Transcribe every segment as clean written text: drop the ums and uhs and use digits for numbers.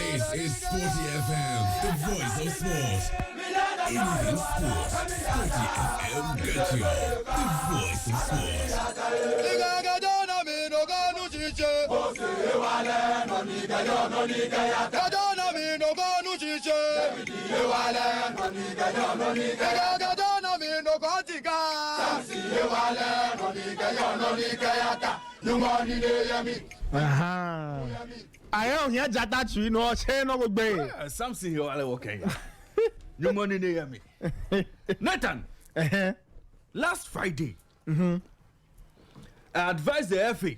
This is SportyFM, the voice of sport. Anything sport, SportyFM got you, the voice of sport. I don't hear that you know, no be. Something here, okay. No money near me. Nathan, last Friday, I advised the FA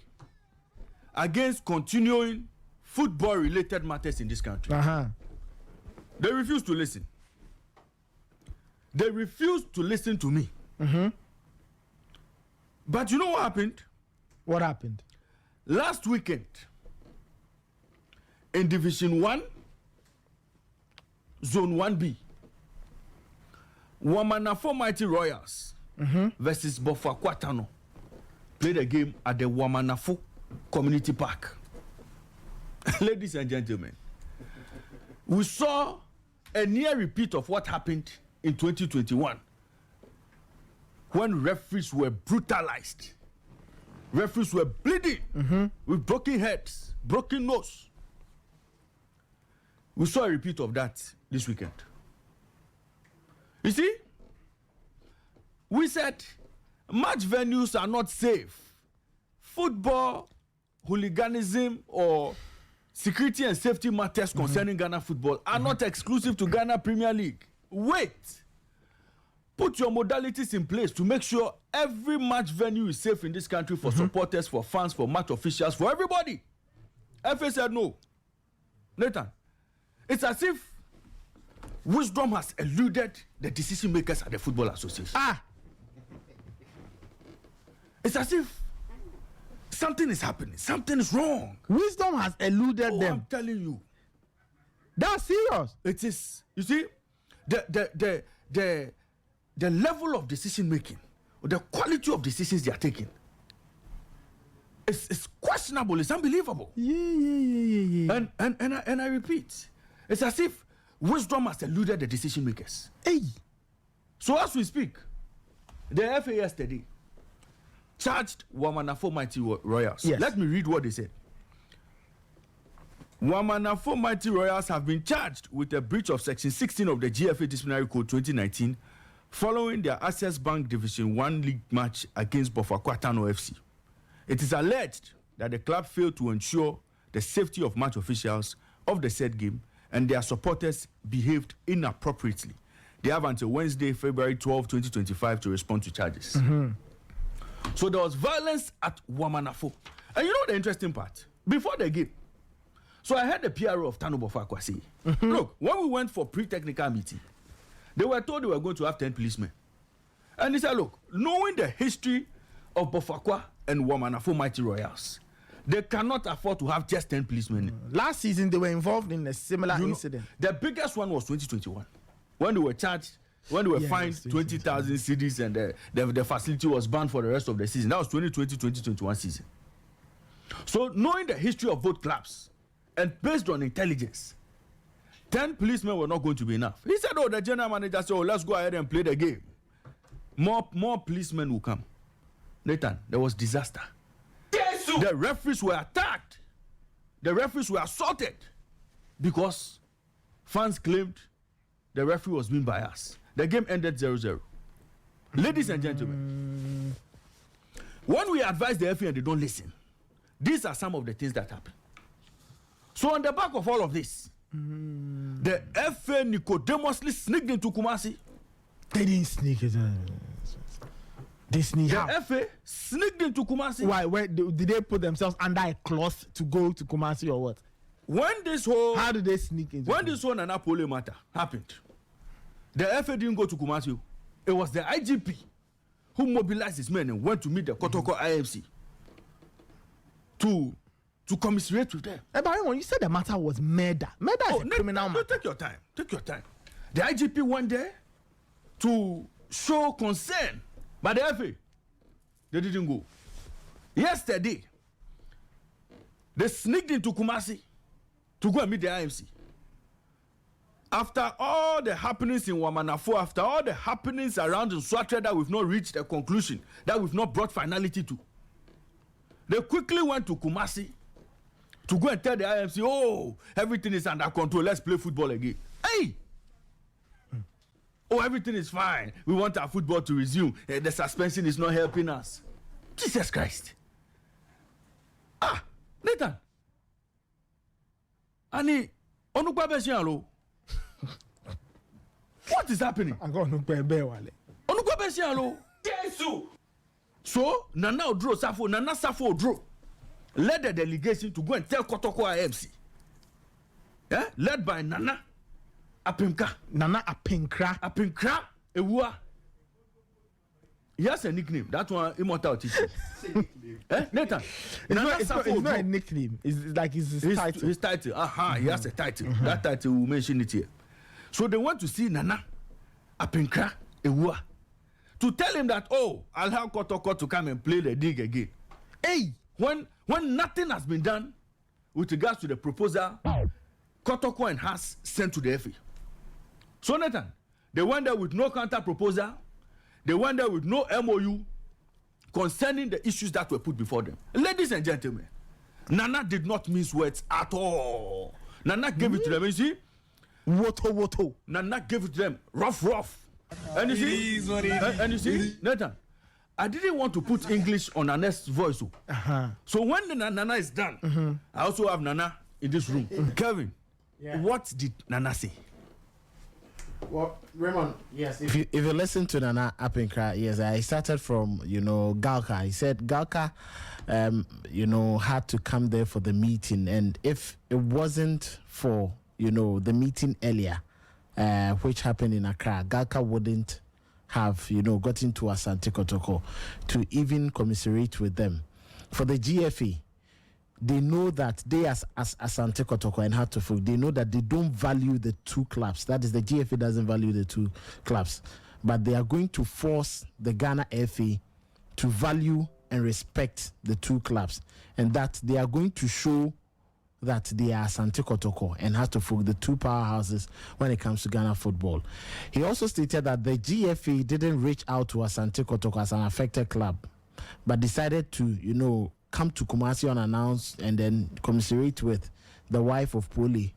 against continuing football-related matters in this country. They refused to listen. They refused to listen to me. But you know what happened? What happened? Last weekend, in Division 1, Zone 1B, Wamanafo Mighty Royals versus Boffa Kwatano played a game at the Wamanafo Community Park. Ladies and gentlemen, we saw a near repeat of what happened in 2021 when referees were brutalized. Referees were bleeding with broken heads, broken nose. We saw a repeat of that this weekend. You see, we said match venues are not safe. Football, hooliganism, or security and safety matters concerning Ghana football are not exclusive to Ghana Premier League. Wait. Put your modalities in place to make sure every match venue is safe in this country for supporters, for fans, for match officials, for everybody. FA said no. Nathan, it's as if wisdom has eluded the decision makers at the Football Association. It's as if something is happening. Something is wrong. Wisdom has eluded them. I'm telling you. That's serious. It is. You see, the level of decision making, the quality of decisions they are taking, it's questionable. It's unbelievable. Yeah. And I repeat, it's as if wisdom has eluded the decision makers. Hey. So as we speak, the FA yesterday charged Wamanafo Mighty Royals. Yes. Let me read what they said. Wamanafo Mighty Royals have been charged with a breach of Section 16 of the GFA Disciplinary Code 2019 following their Access Bank Division 1 League match against Boffa Kwatano FC. It is alleged that the club failed to ensure the safety of match officials of the said game and their supporters behaved inappropriately. They have until Wednesday, February 12, 2025 to respond to charges. So there was violence at Wamanafo. And you know the interesting part? Before the game, so I heard the PRO of Tano Boffa Kwa say, look, when we went for pre-technical meeting, they were told they were going to have 10 policemen. And he said, look, knowing the history of Boffa Kwa and Wamanafo Mighty Royals, they cannot afford to have just 10 policemen. Last season, they were involved in a similar incident. The biggest one was 2021, when they were charged, when they were fined 20,000 cedis and the facility was banned for the rest of the season. That was 2020-2021 season. So knowing the history of both clubs and based on intelligence, 10 policemen were not going to be enough. He said, the general manager said, let's go ahead and play the game. More policemen will come. Nathan, there was disaster. The referees were attacked. The referees were assaulted because fans claimed the referee was being biased. The game ended 0-0. Ladies and gentlemen, when we advise the FA and they don't listen, these are some of the things that happen. So on the back of all of this, the FA Nicodemously sneaked into Kumasi. They didn't sneak it. They sneak The out. FA sneaked into Kumasi. Why? Where did they put themselves under a cloth to go to Kumasi or what? When this whole How did they sneak into? when this whole Nana Pole matter happened, the FA didn't go to Kumasi. It was the IGP who mobilized his men and went to meet the Kotoko IMC to commiserate with them. But Raymond, you said the matter was murder. Murder is a criminal matter. Take your time. Take your time. The IGP went there to show concern, but the FA, they didn't go. Yesterday, they sneaked into Kumasi to go and meet the IMC. After all the happenings in Wamanafo, after all the happenings around in Swatre that we've not reached a conclusion, that we've not brought finality to, they quickly went to Kumasi to go and tell the IMC, oh, everything is under control, let's play football again. Hey! Oh, everything is fine. We want our football to resume. The suspension is not helping us. Jesus Christ. Ah, Nathan. Ani, onukwa beshialo. What is happening? I'm going to pay wale. Onukwa beshialo. Jesus. So, Nana Odro Safo, Nana Safo Odro led the delegation to go and tell Kotoko IMC. Yeah? Led by Nana Apimka. Nana Apinkra. Ewa. He has a nickname. That one, immortal teacher. Nathan. It's not a nickname. It's like his title. His title. He has a title. That title, we'll mention it here. So they want to see Nana Apinkra Ewa to tell him that, oh, I'll have Kotoko to come and play the dig again. Hey, when nothing has been done with regards to the proposal, Kotoko and Haas sent to the FA. So Nathan, they went there with no counter proposal. They went there with no MOU concerning the issues that were put before them. Ladies and gentlemen, Nana did not mince words at all. Nana gave it to them. You see? Woto. Nana gave it to them. Rough. And you see? And you see? Nathan, I didn't want to put English on Nana's voice. So when the Nana is done, I also have Nana in this room. Kevin, what did Nana say? Well, Raymond, yes. If you listen to Nana Apinkra, yes, I started from Galka. He said Galka, had to come there for the meeting, and if it wasn't for the meeting earlier, which happened in Accra, Galka wouldn't have gotten to Asante Kotoko to even commiserate with them. For the GFA, they know that they as Asante Kotoko and Hartlepool, they know that they don't value the two clubs. That is, the GFA doesn't value the two clubs. But they are going to force the Ghana FA to value and respect the two clubs. And that they are going to show that they are Asante Kotoko and Hartlepool, the two powerhouses when it comes to Ghana football. He also stated that the GFA didn't reach out to Asante Kotoko as an affected club, but decided to, come to Kumasi unannounced and then commiserate with the wife of Pole.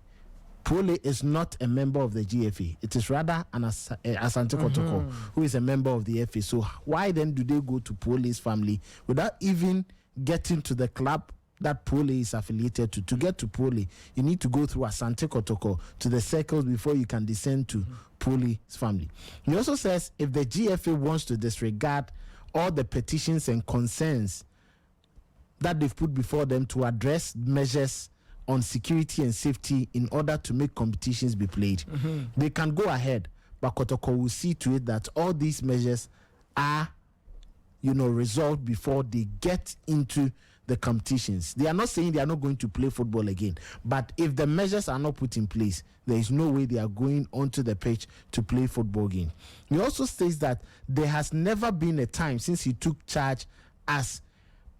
Pole is not a member of the GFA. It is rather an Asante Kotoko who is a member of the FA. So why then do they go to Pole's family without even getting to the club that Pole is affiliated to? To get to Pole, you need to go through Asante Kotoko to the circles before you can descend to Pole's family. He also says if the GFA wants to disregard all the petitions and concerns that they've put before them to address measures on security and safety in order to make competitions be played, they can go ahead, but Kotoko will see to it that all these measures are, resolved before they get into the competitions. They are not saying they are not going to play football again, but if the measures are not put in place, there is no way they are going onto the pitch to play football again. He also states that there has never been a time since he took charge as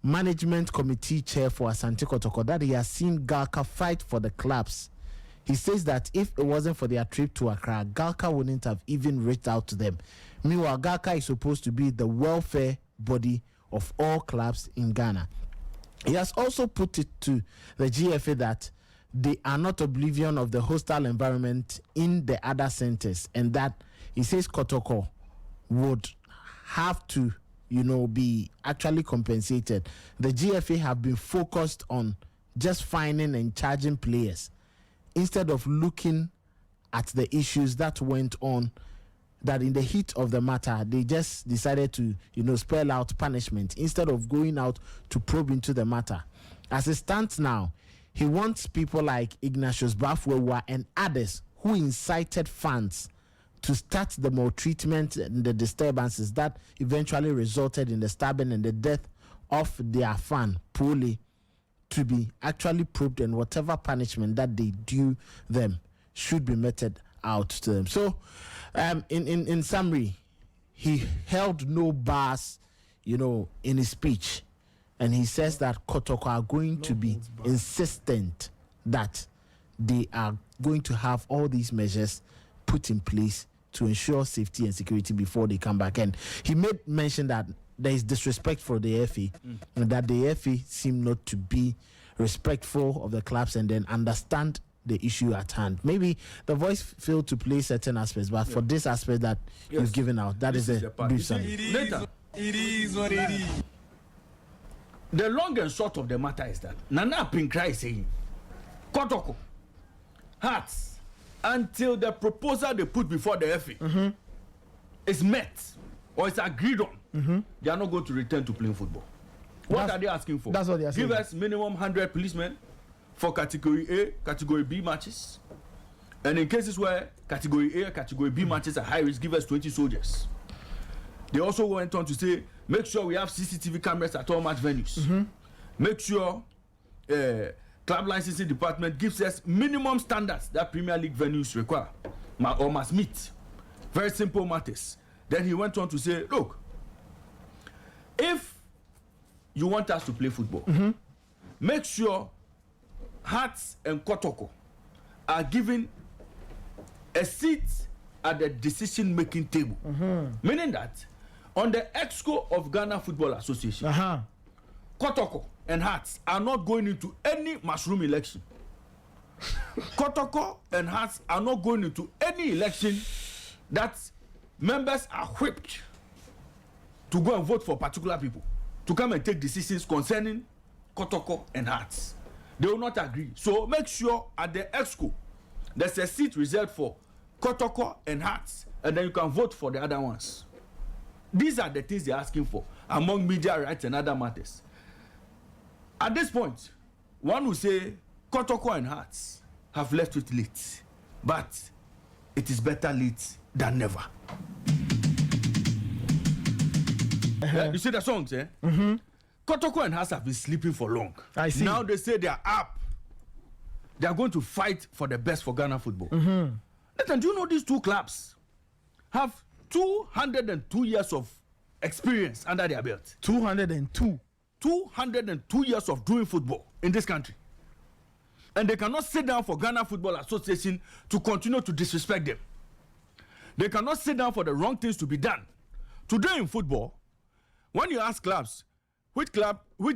management committee chair for Asante Kotoko that he has seen Galka fight for the clubs. He says that if it wasn't for their trip to Accra, Galka wouldn't have even reached out to them. Meanwhile, Galka is supposed to be the welfare body of all clubs in Ghana. He has also put it to the GFA that they are not oblivion of the hostile environment in the other centers, and that he says Kotoko would have to be actually compensated. The GFA have been focused on just finding and charging players instead of looking at the issues that went on, that in the heat of the matter, they just decided to, spell out punishment instead of going out to probe into the matter. As it stands now, he wants people like Ignatius Bafwewa and others who incited fans to start the maltreatment and the disturbances that eventually resulted in the stabbing and the death of their fan, Pole, to be actually probed, and whatever punishment that they due them should be meted out to them. So, in summary, he held no bars, in his speech. And he says that Kotoko are going to be insistent that they are going to have all these measures put in place to ensure safety and security before they come back. And he made mention that there is disrespect for the FA, and that the FA seem not to be respectful of the clubs and then understand the issue at hand. Maybe the voice failed to play certain aspects, but for this aspect that you've given out, that this is a brief summary. It is what it is. The long and short of the matter is that Nana Pinkra is saying, Kotoko, Hearts, until the proposal they put before the FA is met or is agreed on, they are not going to return to playing football. What are they asking for? That's what they are saying. Give us minimum 100 policemen for category A, category B matches. And in cases where category A, category B matches are high risk, give us 20 soldiers. They also went on to say, make sure we have CCTV cameras at all match venues. Make sure club licensing department gives us minimum standards that Premier League venues require or must meet. Very simple matters. Then he went on to say, look, if you want us to play football, make sure Hearts and Kotoko are given a seat at the decision-making table. Meaning that on the EXCO of Ghana Football Association, Kotoko and Hearts are not going into any mushroom election. Kotoko and Hearts are not going into any election that members are whipped to go and vote for particular people to come and take decisions concerning Kotoko and Hearts. They will not agree. So make sure at the EXCO there's a seat reserved for Kotoko and Hearts, and then you can vote for the other ones. These are the things they're asking for, among media rights and other matters. At this point, one will say Kotoko and Hearts have left it late, but it is better late than never. You see the songs, eh? Kotoko and Hearts have been sleeping for long. I see. Now they say they are up. They are going to fight for the best for Ghana football. Listen, do you know these two clubs have 202 years of experience under their belt? 202. 202 years of doing football in this country. And they cannot sit down for Ghana Football Association to continue to disrespect them. They cannot sit down for the wrong things to be done. Today in football, when you ask clubs, which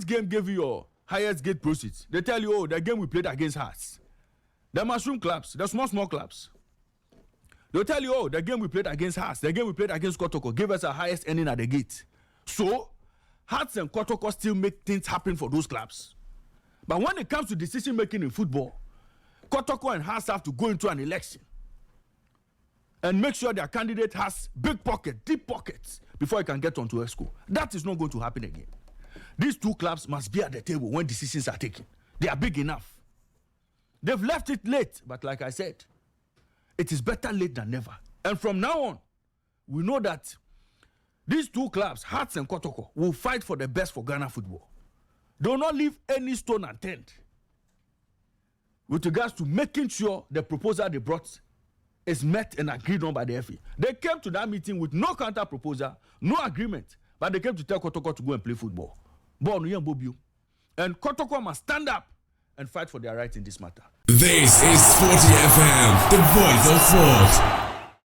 game gave you your highest gate proceeds? They tell you, oh, the game we played against Hearts. The mushroom clubs, the small clubs. They'll tell you, oh, the game we played against Hearts, the game we played against Kotoko gave us our highest earning at the gate. So, Hearts and Kotoko still make things happen for those clubs. But when it comes to decision making in football, Kotoko and Hearts have to go into an election and make sure their candidate has deep pockets before he can get onto a school. That is not going to happen again. These two clubs must be at the table when decisions are taken. They are big enough. They've left it late, but like I said, it is better late than never. And from now on, we know that these two clubs, Hearts and Kotoko, will fight for the best for Ghana football. They will not leave any stone unturned with regards to making sure the proposal they brought is met and agreed on by the FA. They came to that meeting with no counter proposal, no agreement, but they came to tell Kotoko to go and play football. And Kotoko must stand up and fight for their rights in this matter. This is SportyFM, the voice of sport.